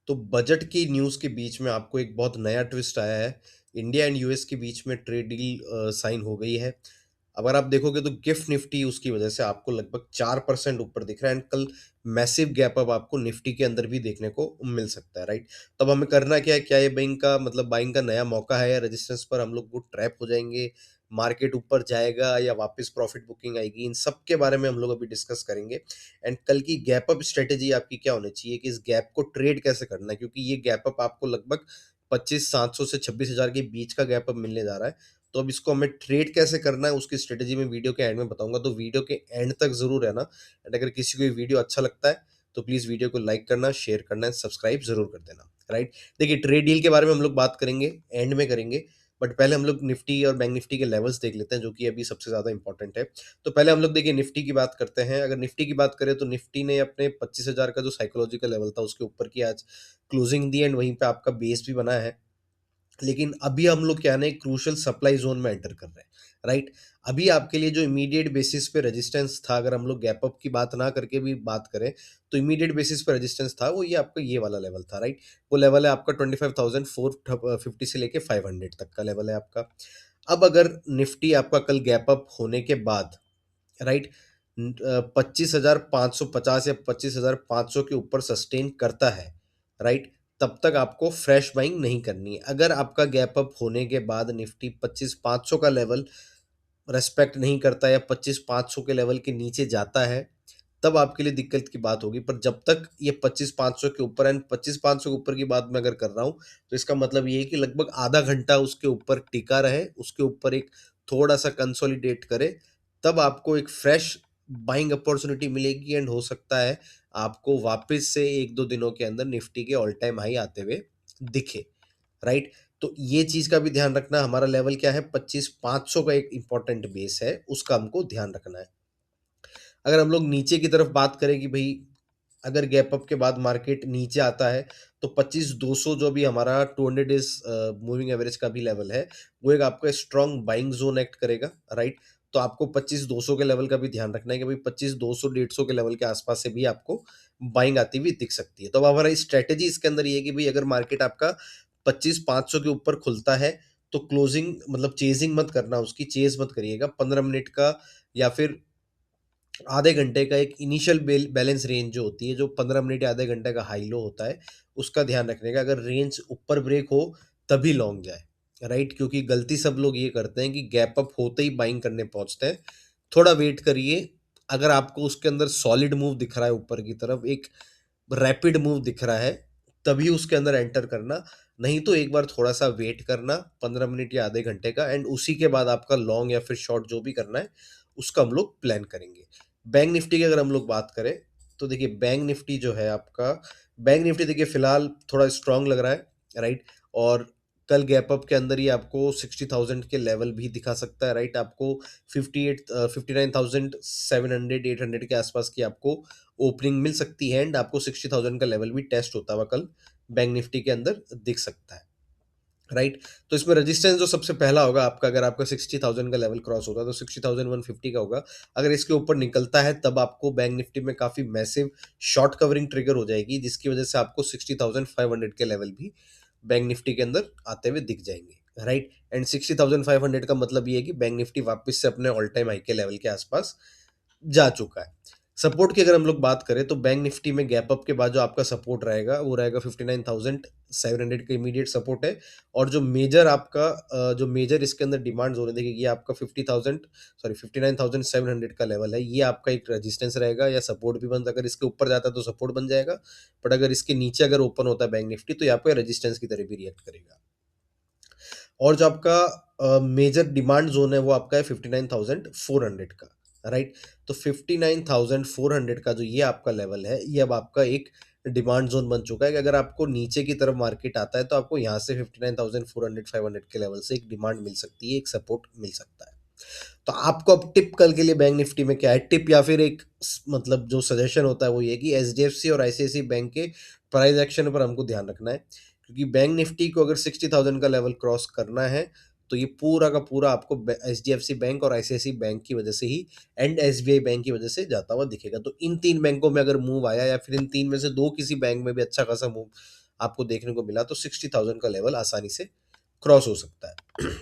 तो बजट की न्यूज़ के बीच में आपको एक बहुत नया ट्विस्ट आया है। इंडिया एंड यूएस के बीच में ट्रेड डील साइन हो गई है। अगर आप देखोगे तो गिफ्ट निफ्टी उसकी वजह से आपको लगभग 4% ऊपर दिख रहा है एंड कल मैसिव गैप अप आपको निफ्टी के अंदर भी देखने को मिल सकता है, राइट? तब हमें करना क्या है? क्या ये बाइंग का नया मौका है या रेजिस्टेंस पर हम लोग वो ट्रैप हो जाएँगे? मार्केट ऊपर जाएगा या वापस प्रॉफिट बुकिंग आएगी? इन सब के बारे में हम लोग अभी डिस्कस करेंगे। एंड कल की गैप अप स्ट्रेटेजी आपकी क्या होनी चाहिए कि इस गैप को ट्रेड कैसे करना है, क्योंकि ये गैप अप आपको लगभग 25,700 से 26,000 के बीच का गैप अप मिलने जा रहा है। तो अब इसको हमें ट्रेड कैसे करना है उसकी स्ट्रेटेजी मैं वीडियो के एंड में बताऊंगा, तो वीडियो के एंड तक जरूर रहना। एंड अगर किसी को ये वीडियो अच्छा लगता है तो प्लीज वीडियो को लाइक करना, शेयर करना, सब्सक्राइब जरूर कर देना, राइट? देखिए, ट्रेड डील के बारे में हम लोग बात करेंगे, एंड में करेंगे। बट पहले हम लोग निफ्टी और बैंक निफ्टी के लेवल्स देख लेते हैं, जो कि अभी सबसे ज्यादा इंपॉर्टेंट है। तो पहले हम लोग देखिए निफ्टी की बात करते हैं। अगर निफ्टी की बात करें तो निफ्टी ने अपने 25,000 का जो साइकोलॉजिकल लेवल था उसके ऊपर की आज क्लोजिंग दी एंड वहीं पे आपका बेस भी बना है। लेकिन अभी हम लोग क्या है ना, एक क्रूशियल सप्लाई जोन में एंटर कर रहे हैं, राइट? अभी आपके लिए जो इमीडिएट बेसिस पे रेजिस्टेंस था, अगर हम लोग गैप अप की बात ना करके भी बात करें, तो इमीडिएट बेसिस पे रेजिस्टेंस था वो ये आपका ये वाला लेवल था, राइट? वो लेवल है आपका 25,450 से लेके 500 तक का लेवल है आपका। अब अगर निफ्टी आपका कल गैप अप होने के बाद, राइट, 25,550 या 25,500 के ऊपर सस्टेन करता है, राइट, तब तक आपको फ्रेश बाइंग नहीं करनी है। अगर आपका गैप अप होने के बाद निफ्टी 25,500 का लेवल रेस्पेक्ट नहीं करता या 25,500 के लेवल के नीचे जाता है, तब आपके लिए दिक्कत की बात होगी। पर जब तक ये 25,500 के ऊपर एंड 25,500 के ऊपर की बात मैं अगर कर रहा हूँ, तो इसका मतलब ये है कि लगभग आधा घंटा उसके ऊपर टिका रहे, उसके ऊपर एक थोड़ा-सा कंसोलिडेट करे, तब आपको एक फ्रेश बाइंग अपॉर्च्युनिटी मिलेगी एंड हो सकता है आपको वापस से 1-2 दिनों के अंदर निफ्टी के ऑल टाइम हाई आते हुए दिखे, राइट? तो ये चीज़ का भी ध्यान रखना। हमारा लेवल क्या है? 25,500 का एक इम्पोर्टेंट बेस है, उसका हमको ध्यान रखना है। अगर हम लोग नीचे की तरफ बात करें कि भई अगर गैप अप के बाद मार्केट नीचे आता है, तो 25,200 जो भी हमारा 200 डेज़ मूविंग एवरेज का भी लेवल है, वो एक आपका स्ट्रॉन्ग बाइंग ज़ोन एक्ट करेगा, राइट? तो आपको 25,200 के लेवल का भी ध्यान रखना है कि भई 25,200 150 के लेवल के आस-पास से भी आपको बाइंग आती हुई दिख सकती है। तो अब हमारा स्ट्रैटेजी इसके अंदर ये है कि भई अगर मार्केट आपका 25,500 के ऊपर खुलता है, तो क्लोजिंग मतलब चेज़िंग मत करना उसकी, चेज़ मत करिएगा। 15 मिनट का या फिर आधे घंटे का एक इनिशियल बैलेंस रेंज जो होती है, जो 15 मिनट या आधे घंटे का हाई लो होता है, उसका ध्यान रखने का। अगर रेंज ऊपर ब्रेक हो तभी लॉन्ग जाए, राइट? क्योंकि गलती सब लोग ये करते हैं कि गैप अप होते ही बाइंग करने पहुंचते हैं। थोड़ा वेट करिए। अगर आपको उसके अंदर सॉलिड मूव दिख रहा है ऊपर की तरफ, एक रैपिड मूव दिख रहा है, तभी उसके अंदर एंटर करना। नहीं तो एक बार थोड़ा सा वेट करना 15 मिनट या आधे घंटे का, एंड उसी के बाद आपका लॉन्ग या फिर शॉर्ट जो भी करना है उसका हम लोग प्लान करेंगे। बैंक निफ्टी की अगर हम लोग बात करें, तो देखिए बैंक निफ्टी जो है आपका, बैंक निफ्टी देखिए फिलहाल थोड़ा स्ट्रांग लग रहा है, राइट? और कल गैप अप के अंदर ही आपको 60,000 के लेवल भी दिखा सकता है, राइट? आपको 59,700 800 के आसपास की आपको ओपनिंग मिल सकती है एंड आपको 60,000 का लेवल भी टेस्ट होता हुआ कल बैंक निफ्टी के अंदर दिख सकता है, राइट? तो इसमें रेजिस्टेंस जो सबसे पहला होगा आपका, अगर आपका 60,000 का लेवल क्रॉस होता है तो 60,150 का होगा। अगर इसके ऊपर निकलता है तब आपको बैंक निफ्टी में काफ़ी मैसिव शॉर्ट कवरिंग ट्रिगर हो जाएगी, जिसकी वजह से आपको 60,500 के लेवल भी बैंक निफ्टी के अंदर आते हुए दिख जाएंगे, राइट? एंड 60,500 का मतलब ये है कि बैंक निफ्टी वापस से अपने ऑल टाइम हाई के लेवल के आसपास जा चुका है। सपोर्ट की अगर हम लोग बात करें तो बैंक निफ्टी में गैप अप के बाद जो आपका सपोर्ट रहेगा वो रहेगा 59,700 का इमीडिएट सपोर्ट है। और जो मेजर आपका जो मेजर इसके अंदर डिमांड जोन है, देखिए ये आपका 50,000 सॉरी 59,700 का लेवल है, ये आपका एक रेजिस्टेंस रहेगा या सपोर्ट भी बन, अगर इसके ऊपर जाता है तो सपोर्ट बन जाएगा। बट अगर इसके नीचे अगर ओपन होता है बैंक निफ्टी तो यहाँ पे रेजिस्टेंस की तरह भी रिएक्ट करेगा। और जो आपका मेजर डिमांड ज़ोन है वो आपका है 59,400 का, राइट? तो 59,400 का जो ये आपका लेवल है, ये अब आपका एक डिमांड ज़ोन बन चुका है कि अगर आपको नीचे की तरफ मार्केट आता है तो आपको यहाँ से 59,400 500 के लेवल से एक डिमांड मिल सकती है, एक सपोर्ट मिल सकता है। तो आपको अब टिप कल के लिए बैंक निफ्टी में क्या है? टिप या फिर एक मतलब जो सजेशन होता है वो ये है कि एचडीएफसी और आईसीआईसीआई बैंक के प्राइस एक्शन पर हमको ध्यान रखना है, क्योंकि बैंक निफ्टी को अगर 60,000 का लेवल क्रॉस करना है तो ये पूरा का पूरा आपको एचडीएफसी बैंक और आईसीआईसीआई बैंक की वजह से ही एंड एसबीआई बैंक की वजह से जाता हुआ दिखेगा। तो इन तीन बैंकों में अगर मूव आया या फिर इन तीन में से दो किसी बैंक में भी अच्छा खासा मूव आपको देखने को मिला तो 60,000 का लेवल आसानी से क्रॉस हो सकता है।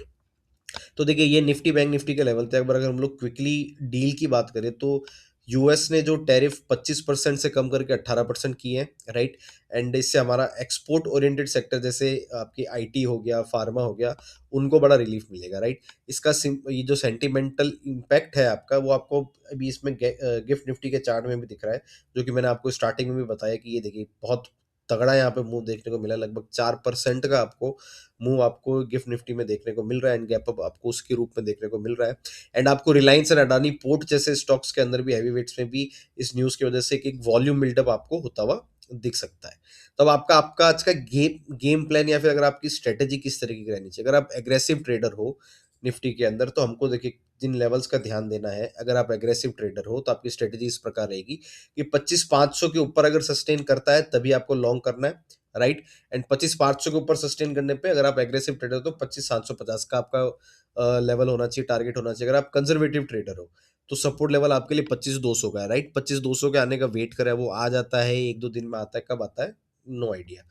तो देखिए ये निफ्टी बैंक निफ्टी के लेवल थे। एक बार अगर हम लोग क्विकली डील की बात करें तो यूएस ने जो टैरिफ 25% से कम करके 18% की है, राइट। एंड इससे हमारा एक्सपोर्ट ओरिएंटेड सेक्टर जैसे आपकी आईटी हो गया, फार्मा हो गया, उनको बड़ा रिलीफ मिलेगा, राइट। इसका ये जो सेंटिमेंटल इम्पैक्ट है आपका, वो आपको अभी इसमें गिफ्ट निफ्टी के चार्ट में भी दिख रहा है, जो कि मैंने आपको स्टार्टिंग में भी बताया कि ये देखिए बहुत तगड़ा यहाँ पे मूव देखने को मिला, लगभग 4% का आपको मूव आपको गिफ्ट निफ्टी में देखने को मिल रहा है, एंड गैप अप आपको उसके रूप में देखने को मिल रहा है। एंड आपको रिलायंस एंड अडानी पोर्ट जैसे स्टॉक्स के अंदर भी, हैवी वेट्स में भी इस न्यूज़ की वजह से एक वॉल्यूम बिल्डअप आपको होता हुआ दिख सकता है। तब आपका आपका आज का गेम प्लान या फिर अगर आपकी स्ट्रेटेजी किस तरीके की रहनी चाहिए। अगर आप एग्रेसिव ट्रेडर हो निफ्टी के अंदर, तो हमको देखिए जिन लेवल्स का ध्यान देना है। अगर आप एग्रेसिव ट्रेडर हो तो आपकी स्ट्रेटेजी इस प्रकार रहेगी कि 25,500 के ऊपर अगर सस्टेन करता है तभी आपको लॉन्ग करना है, राइट। एंड 25,500 के ऊपर सस्टेन करने पे अगर आप एग्रेसिव ट्रेडर हो तो 25,750 का आपका लेवल होना चाहिए, टारगेट होना चाहिए। अगर आप कंजर्वेटिव ट्रेडर हो तो सपोर्ट लेवल आपके लिए 25,200 का है, राइट। 25,200 के आने का वेट करें, वो आ जाता है एक दो दिन में, आता है कब आता है, नो आइडिया।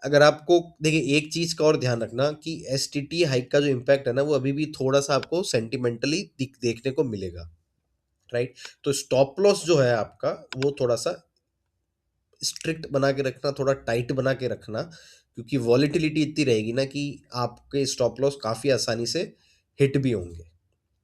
अगर आपको देखिए एक चीज का और ध्यान रखना कि एसटीटी हाइक का जो इम्पैक्ट है ना, वो अभी भी थोड़ा सा आपको सेंटिमेंटली देखने को मिलेगा, राइट। तो स्टॉप लॉस जो है आपका, वो थोड़ा सा स्ट्रिक्ट बना के रखना, थोड़ा टाइट बना के रखना, क्योंकि वॉलेटिलिटी इतनी रहेगी ना कि आपके स्टॉप लॉस काफ़ी आसानी से हिट भी होंगे।